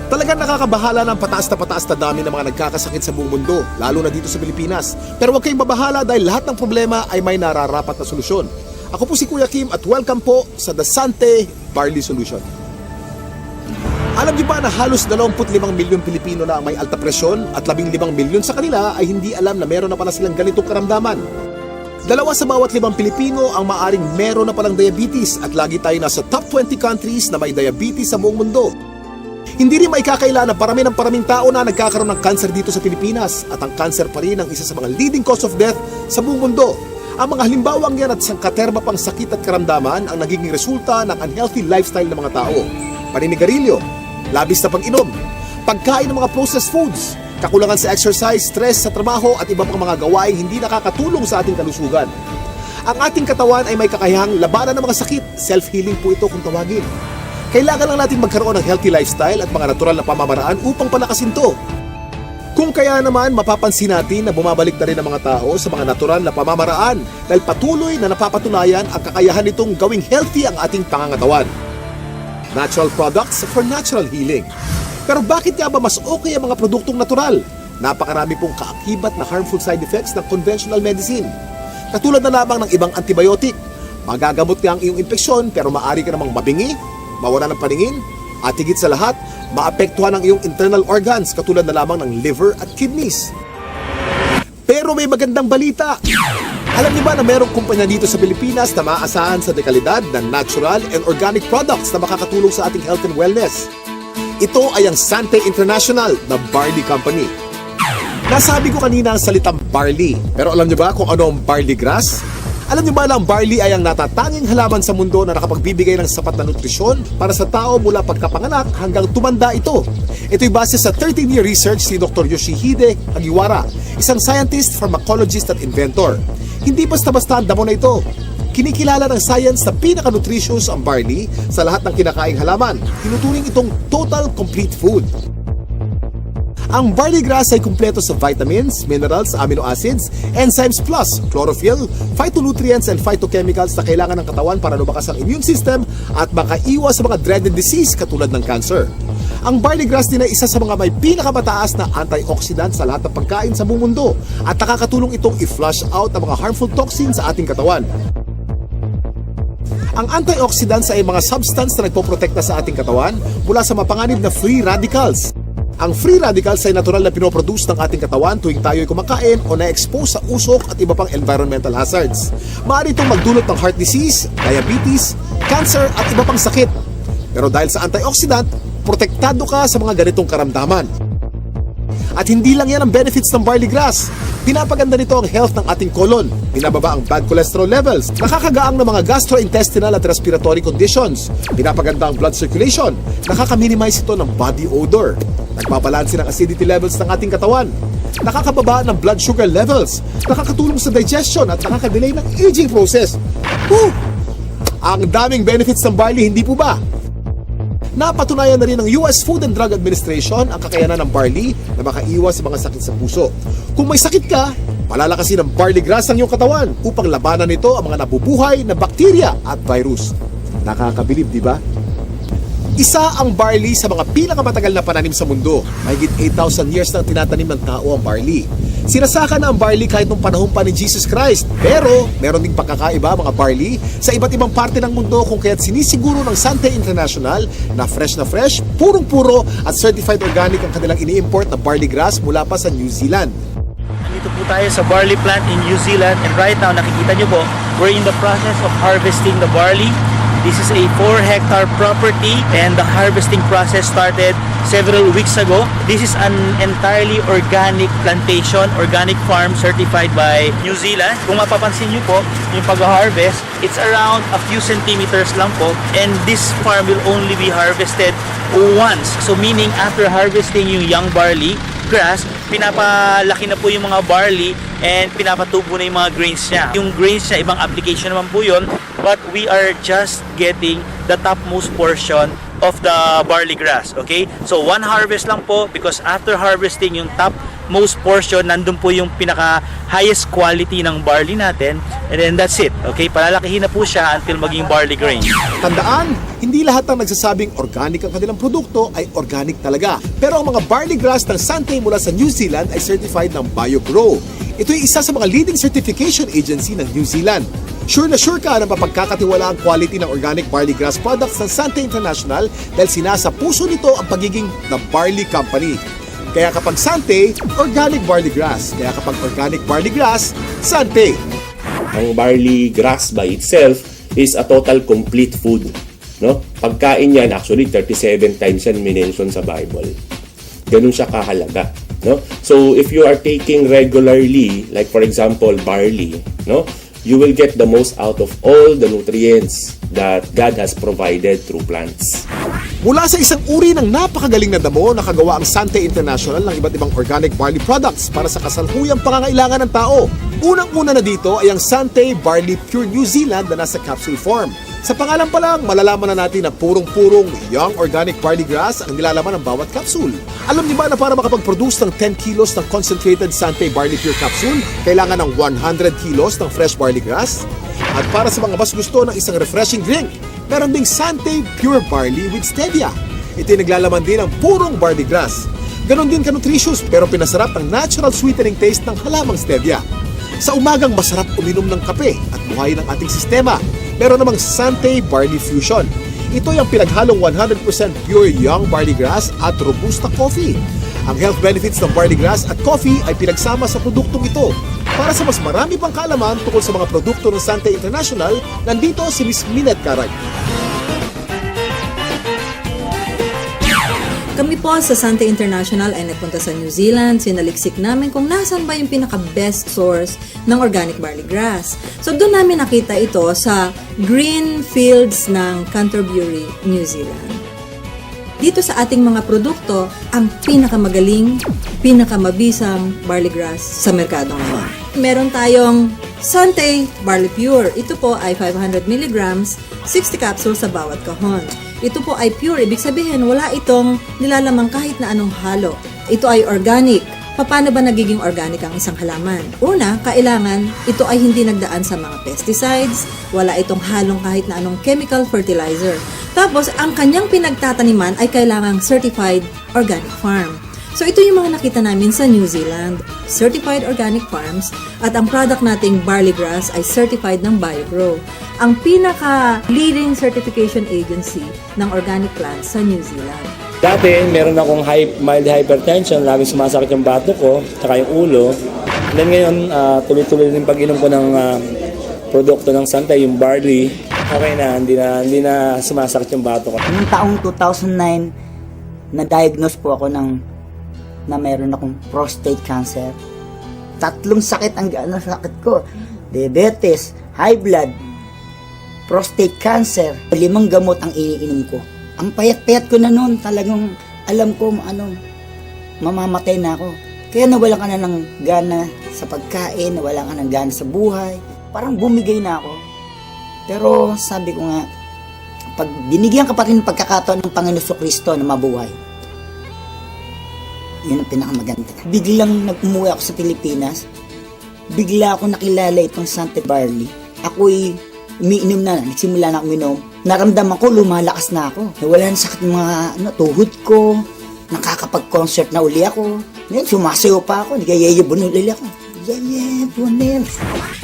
Talagang nakakabahala ng pataas na dami ng mga nagkakasakit sa buong mundo, lalo na dito sa Pilipinas. Pero huwag kayong mabahala dahil lahat ng problema ay may nararapat na solusyon. Ako po si Kuya Kim at welcome po sa The Sante Barley Solution. Alam niyo ba na halos 25 milyong Pilipino na ang may alta presyon at 15 milyon sa kanila ay hindi alam na meron na pala silang ganitong karamdaman? 2 sa bawat 5 Pilipino ang maaring meron na palang diabetes at lagi tayo nasa top 20 countries na may diabetes sa buong mundo. Hindi rin maikakaila na paraming tao na nagkakaroon ng cancer dito sa Pilipinas at ang cancer pa rin ang isa sa mga leading cause of death sa buong mundo. Ang mga halimbawang yan at sangkaterma pang sakit at karamdaman ang nagiging resulta ng unhealthy lifestyle ng mga tao. Paninigarilyo, labis na pag-inom, pagkain ng mga processed foods, kakulangan sa exercise, stress sa trabaho at iba pang mga gawaing hindi nakakatulong sa ating kalusugan. Ang ating katawan ay may kakayahang labanan ng mga sakit, self-healing po ito kung tawagin. Kailangan lang natin magkaroon ng healthy lifestyle at mga natural na pamamaraan upang palakasin to. Kung kaya naman, mapapansin natin na bumabalik na rin ang mga tao sa mga natural na pamamaraan dahil patuloy na napapatunayan ang kakayahan nitong gawing healthy ang ating pangangatawan. Natural products for natural healing. Pero bakit nga ba mas okay ang mga produktong natural? Napakarami pong kaakibat na harmful side effects ng conventional medicine. Katulad na lamang ng ibang antibiotic. Magagamot nga ang iyong impeksyon pero maaari ka namang mabingi, mawala ng paningin, at higit sa lahat, maapektuhan ang iyong internal organs katulad na lamang ng liver at kidneys. Pero may magandang balita! Alam niyo ba na mayroong kumpanya dito sa Pilipinas na maaasahan sa dekalidad ng natural and organic products na makakatulong sa ating health and wellness? Ito ay ang Sante International na Barley Company. Nasabi ko kanina ang salitang barley, pero alam niyo ba kung ano ang barley grass? Alam niyo ba na ang barley ay ang natatanging halaman sa mundo na nakapagbibigay ng sapat na nutrisyon para sa tao mula pagkapanganak hanggang tumanda ito? Ito'y base sa 13-year research ni Dr. Yoshihide Hagiwara, isang scientist, pharmacologist at inventor. Hindi basta-basta ang damo na ito. Kinikilala ng science na pinaka-nutritious ang barley sa lahat ng kinakaing halaman. Tinuturing itong total complete food. Ang barley grass ay kumpleto sa vitamins, minerals, amino acids, enzymes plus chlorophyll, phytonutrients and phytochemicals na kailangan ng katawan para lumakas ang immune system at makaiwas sa mga dreaded disease katulad ng cancer. Ang barley grass din ay isa sa mga may pinakamataas na antioxidant sa lahat ng pagkain sa buong mundo at nakakatulong itong i-flush out ang mga harmful toxins sa ating katawan. Ang antioxidants ay mga substance na nagpoprotekta sa ating katawan mula sa mapanganib na free radicals. Ang free radicals ay natural na pinoproduce ng ating katawan tuwing tayo ay kumakain o na-expose sa usok at iba pang environmental hazards. Maaari itong magdulot ng heart disease, diabetes, cancer at iba pang sakit. Pero dahil sa antioxidant, protektado ka sa mga ganitong karamdaman. At hindi lang yan ang benefits ng barley grass. Pinapaganda nito ang health ng ating colon, binababa ang bad cholesterol levels, nakakagaang ng mga gastrointestinal at respiratory conditions, pinapaganda ang blood circulation, nakaka-minimize ito ng body odor, nagbabalanse ng acidity levels ng ating katawan, nakakababa ng blood sugar levels, nakakatulong sa digestion at nakakadelay ng aging process. Ang daming benefits ng barley, hindi po ba? Napatunayan na rin ng US Food and Drug Administration ang kakayanan ng barley na makaiwas sa mga sakit sa puso. Kung may sakit ka, palalakasin ng barley grass ang iyong katawan upang labanan nito ang mga nabubuhay na bakterya at virus. Nakakabilib, di ba? Isa ang barley sa mga pinakamatagal na pananim sa mundo. Mahigit 8,000 years nang tinatanim ng tao ang barley. Sinasaka na ang barley kahit nung panahon pa ni Jesus Christ. Pero meron ding pagkakaiba mga barley sa iba't ibang parte ng mundo kung kaya't sinisiguro ng Sante International na fresh, purong-puro at certified organic ang kanilang ini-import na barley grass mula pa sa New Zealand. Dito po tayo sa barley plant in New Zealand and right now nakikita nyo po, we're in the process of harvesting the barley. This is a 4-hectare property and the harvesting process started several weeks ago. This is an entirely organic plantation, organic farm certified by New Zealand. Kung mapapansin nyo po, yung pag-harvest, it's around a few centimeters lang po and this farm will only be harvested once. So meaning after harvesting yung young barley grass, pinapalaki na po yung mga barley and pinapatubo na yung mga grains niya. Yung grains niya, ibang application naman po yun, but we are just getting the topmost portion of the barley grass, okay? So one harvest lang po because after harvesting yung top most portion, nandun po yung pinaka highest quality ng barley natin. And then that's it. Okay, palalakihin na po siya until maging barley grain. Tandaan, hindi lahat ng nagsasabing organic ang kanilang produkto ay organic talaga. Pero ang mga barley grass ng Sante mula sa New Zealand ay certified ng BioGrow. Ito ay isa sa mga leading certification agency ng New Zealand. Sure na sure ka na mapagkakatiwala ang quality ng organic barley grass products ng Sante International dahil sinasa puso nito ang pagiging The Barley Company. Kaya kapag Sante, organic barley grass. Kaya kapag organic barley grass, Sante. Ang barley grass by itself is a total complete food. No? Pagkain yan, actually 37 times yan minention sa Bible. Ganun siya kahalaga. No? So if you are taking regularly, like for example, barley, no? You will get the most out of all the nutrients that God has provided through plants. Mula sa isang uri ng napakagaling na damo, nakagawa ang Sante International ng iba't ibang organic barley products para sa kasalukuyang pangangailangan ng tao. Unang-una na dito ay ang Sante Barley Pure New Zealand na nasa capsule form. Sa pangalan pa lang, malalaman na natin na purong-purong young organic barley grass ang nilalaman ng bawat capsule. Alam niyo ba na para makapag-produce ng 10 kilos ng concentrated Sante Barley Pure capsule, kailangan ng 100 kilos ng fresh barley grass? At para sa mga mas gusto ng isang refreshing drink, meron ding Sante Pure Barley with Stevia. Ito ay naglalaman din ng purong barley grass. Ganon din ka-nutritious pero pinasarap ng natural sweetening taste ng halamang stevia. Sa umagang masarap uminom ng kape at buhayin ang ating sistema. Meron namang Sante Barley Fusion. Ito ay ang pinaghalong 100% pure young barley grass at robusta coffee. Ang health benefits ng barley grass at coffee ay pinagsama sa produktong ito. Para sa mas marami pang kaalaman tungkol sa mga produkto ng Sante International, nandito si Ms. Minette Carag. Kami po sa Sante International ay nagpunta sa New Zealand. Sinaliksik namin kung nasan ba yung pinaka-best source ng organic barley grass. So doon namin nakita ito sa green fields ng Canterbury, New Zealand. Dito sa ating mga produkto, ang pinakamagaling, pinakamabisang barley grass sa merkado ngayon. Meron tayong Sante Barley Pure. Ito po ay 500 mg, 60 capsules sa bawat kahon. Ito po ay pure, ibig sabihin wala itong nilalamang kahit na anong halo. Ito ay organic. Paano ba nagiging organic ang isang halaman? Una, kailangan ito ay hindi nagdaan sa mga pesticides, wala itong halong kahit na anong chemical fertilizer. Tapos, ang kanyang pinagtataniman ay kailangang certified organic farm. So, ito yung mga nakita namin sa New Zealand, certified organic farms, at ang product nating barley grass ay certified ng BioGrow, ang pinaka-leading certification agency ng organic plants sa New Zealand. Dati, meron akong mild hypertension, laging sumasakit yung bato ko, tsaka yung ulo. Then ngayon, tuloy-tuloy din pag-inom ko ng produkto ng Sante, yung barley. Okay na, hindi na sumasakit yung bato ko. Noong taong 2009, na-diagnose po ako na meron akong prostate cancer. 3 sakit ang sakit ko. Diabetes, high blood, prostate cancer. 5 gamot ang iniinom ko. Ang payat-payat ko na noon, talagang alam ko mamamatay na ako. Kaya nawalan ka na ng gana sa pagkain, nawalan ka ng gana sa buhay. Parang bumigay na ako. Pero sabi ko nga, pag binigyan ka pa rin ng pagkakataon ng Panginoon Kristo na mabuhay, yun ang pinakamaganda. Biglang nag-umuwi ako sa Pilipinas. Bigla ako nakilala itong Sante Barley. Ako'y umiinom na. Nagsimula na ako uminom. Naramdaman ko, lumalakas na ako. Nawala na sakit mga tuhod ko. Nakakapag-concert na uli ako. Ngayon, sumasayo pa ako. Nagayayabon uli ako. Yayabonel.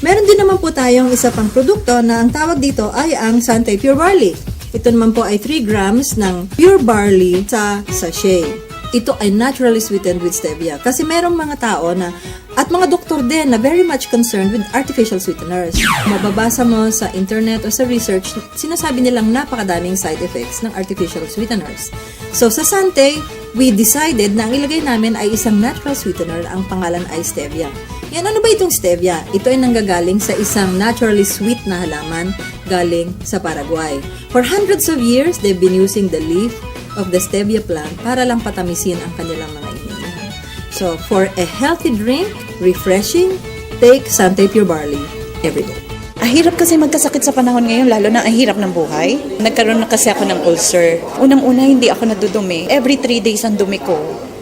Meron din naman po tayong isa pang produkto na ang tawag dito ay ang Sante Pure Barley. Ito naman po ay 3 grams ng pure barley sa sachet. Ito ay naturally sweetened with stevia. Kasi merong mga tao na, at mga doktor din na very much concerned with artificial sweeteners. Mababasa mo sa internet o sa research, sinasabi nilang napakadaming side effects ng artificial sweeteners. So sa Sante, we decided na ang ilagay namin ay isang natural sweetener, ang pangalan ay stevia. Yan, ano ba itong stevia? Ito ay nanggagaling sa isang naturally sweet na halaman galing sa Paraguay. For hundreds of years, they've been using the leaf of the stevia plant para lang patamisin ang kanilang mga iniinom. So, for a healthy drink, refreshing, take Sante Pure Barley every day. Hirap kasi magkasakit sa panahon ngayon, lalo na ang hirap ng buhay. Nagkaroon na kasi ako ng ulcer. Unang-una, hindi ako nadudumi. Every 3 days ang dumi ko.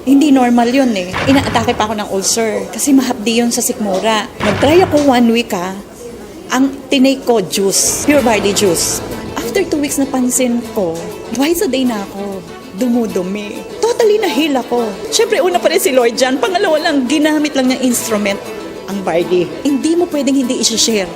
Hindi normal yun eh. Inaatake pa ako ng ulcer kasi mahapdi yun sa sikmura. Nag-try ako 1 week ang tinake ko juice, pure barley juice. After 2 weeks napansin ko, twice a day na ako. Dumudumi. Totally na-heal ako. Siyempre, una pa rin si Lord dyan. Pangalawa lang, ginamit lang ng instrument ang barley. Hindi mo pwedeng hindi i-share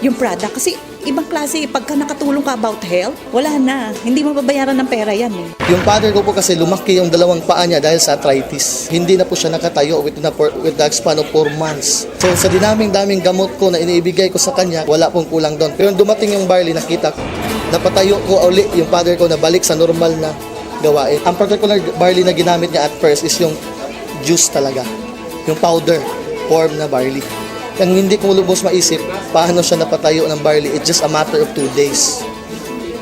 yung product kasi ibang klase, pagka nakatulong ka about health, wala na. Hindi mababayaran ng pera yan eh. Yung father ko po kasi lumaki yung dalawang paa niya dahil sa arthritis. Hindi na po siya nakatayo with the span of 4 months. So sa daming gamot ko na iniibigay ko sa kanya, wala pong kulang doon. Pero nung dumating yung barley, nakita ko, napatayo ko uli yung father ko na balik sa normal na gawain. Ang particular barley na ginamit niya at first is yung juice talaga. Yung powder form na barley. Ang hindi ko lubos maisip, paano siya napatayo ng barley, it's just a matter of 2 days.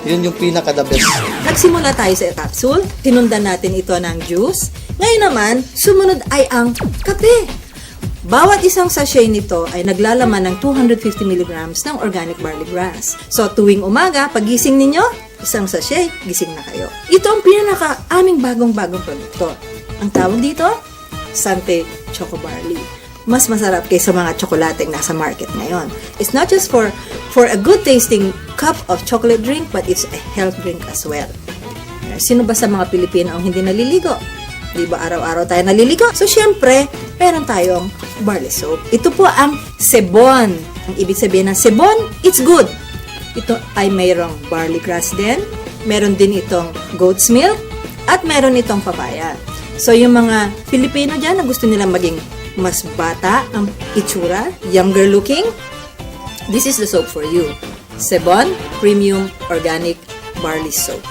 Yun yung pinaka-the best. Nagsimula tayo sa capsule, tinundan natin ito ng juice. Ngayon naman, sumunod ay ang kape. Bawat isang sachet nito ay naglalaman ng 250 mg ng organic barley grass. So tuwing umaga, pagising ninyo, isang sachet, gising na kayo. Ito ang aming bagong-bagong produkto. Ang tawag dito, Sante Choco Barley. Mas masarap kaysa mga tsokolateng nasa market ngayon. It's not just for a good tasting cup of chocolate drink, but it's a health drink as well. Sino ba sa mga Pilipino ang hindi naliligo? Di ba araw-araw tayo naliligo? So syempre, meron tayong barley soap. Ito po ang sebon. Ang ibig sabihin ng sebon, it's good. Ito ay mayroong barley grass din. Meron din itong goat's milk. At meron itong papaya. So yung mga Pilipino dyan na gusto nilang maging mas bata ang itsura, younger looking, this is the soap for you. Sebon Premium Organic Barley Soap.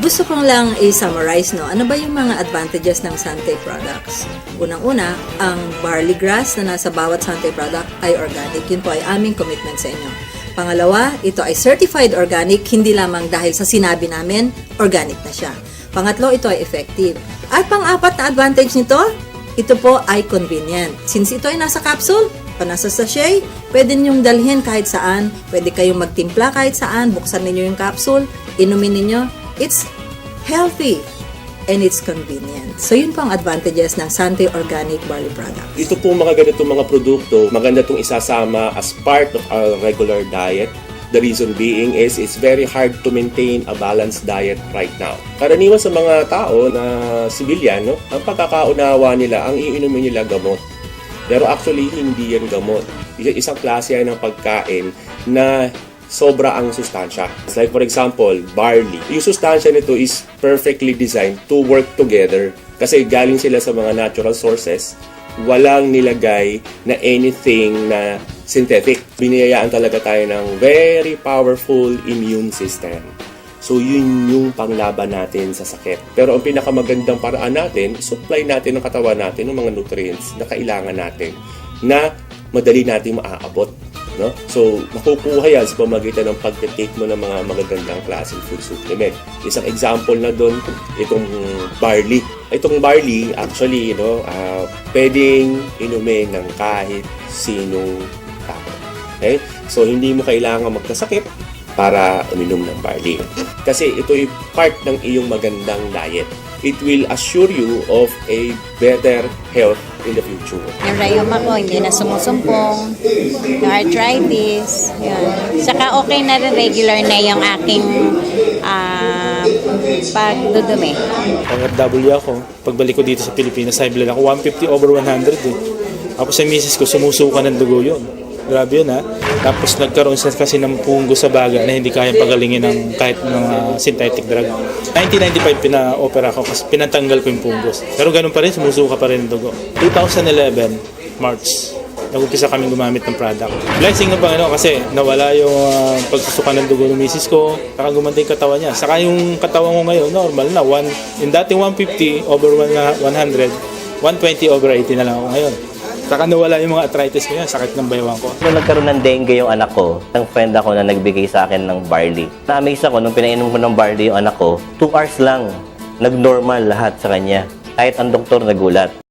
Gusto kong lang i-summarize, no? Ano ba yung mga advantages ng Sante products? Unang-una, ang barley grass na nasa bawat Sante product ay organic. Yun po ay aming commitment sa inyo. Pangalawa, ito ay certified organic, hindi lamang dahil sa sinabi namin, organic na siya. Pangatlo, ito ay effective. At pang-apat na advantage nito, ito po ay convenient. Since ito ay nasa capsule o nasa sachet, pwede ninyong dalhin kahit saan. Pwede kayong magtimpla kahit saan. Buksan ninyo yung capsule, inumin ninyo. It's healthy and it's convenient. So yun po ang advantages ng Sante Organic Barley Product. Ito po mga ganitong mga produkto, maganda itong isasama as part of our regular diet. The reason being is it's very hard to maintain a balanced diet right now. Karaniwan sa mga tao na civilian, no, ang pagkakaunawa nila, ang iinumin nila gamot. Pero actually, hindi yan gamot. Isang klase yan ng pagkain na sobra ang sustansya. Like for example, barley. Yung sustansya nito is perfectly designed to work together. Kasi galing sila sa mga natural sources. Walang nilagay na anything na synthetic. Biniyayaan talaga tayo ng very powerful immune system. So yun yung panglaban natin sa sakit. Pero ang pinakamagandang paraan natin, supply natin ng katawan natin ng mga nutrients na kailangan natin na madali natin maaabot. No? So, makukuha yan sa pamagitan ng pag-take mo ng mga magagandang klaseng food supplement. Isang example na doon, itong barley. Itong barley, actually, pwedeng inumin ng kahit sinong tao. Okay? So, hindi mo kailangan magkasakit para uminom ng barley. Kasi ito ay part ng iyong magandang diet. It will assure you of a better health in the future. Yung rayuma ko, hindi na sumusumpong. Yung arthritis. Yun. Saka okay na rin, regular na yung aking pagdudumi. OFW ako. Pagbalik ko dito sa Pilipinas, high blood ako. 150/100 eh. Ako sa misis ko, sumusuka ng dugo yun. Grabe yun ha. Tapos nagkaroon siya kasi ng punggo sa baga na hindi kayang pagalingin ng kahit ng synthetic drug. 1995 pina-opera ko kasi pinatanggal ko yung punggos. Pero ganun pa rin, sumusuka pa rin ng dugo. 2011, March, nag-umpisa kaming gumamit ng product. Blessing ng Panginoon kasi nawala yung pagsusuka ng dugo ng misis ko, saka gumanda yung katawan niya. Saka yung katawan ko ngayon, normal na. Yung dati 150/100, 120/80 na lang ako ngayon. Saka nawala yung mga arthritis ko yan, sakit ng baywang ko. Nung nagkaroon ng dengue yung anak ko, ang friend ako na nagbigay sa akin ng barley. Na-amaze ako nung pinainom ko ng barley yung anak ko, 2 hours lang, nag-normal lahat sa kanya. Kahit ang doktor nagulat.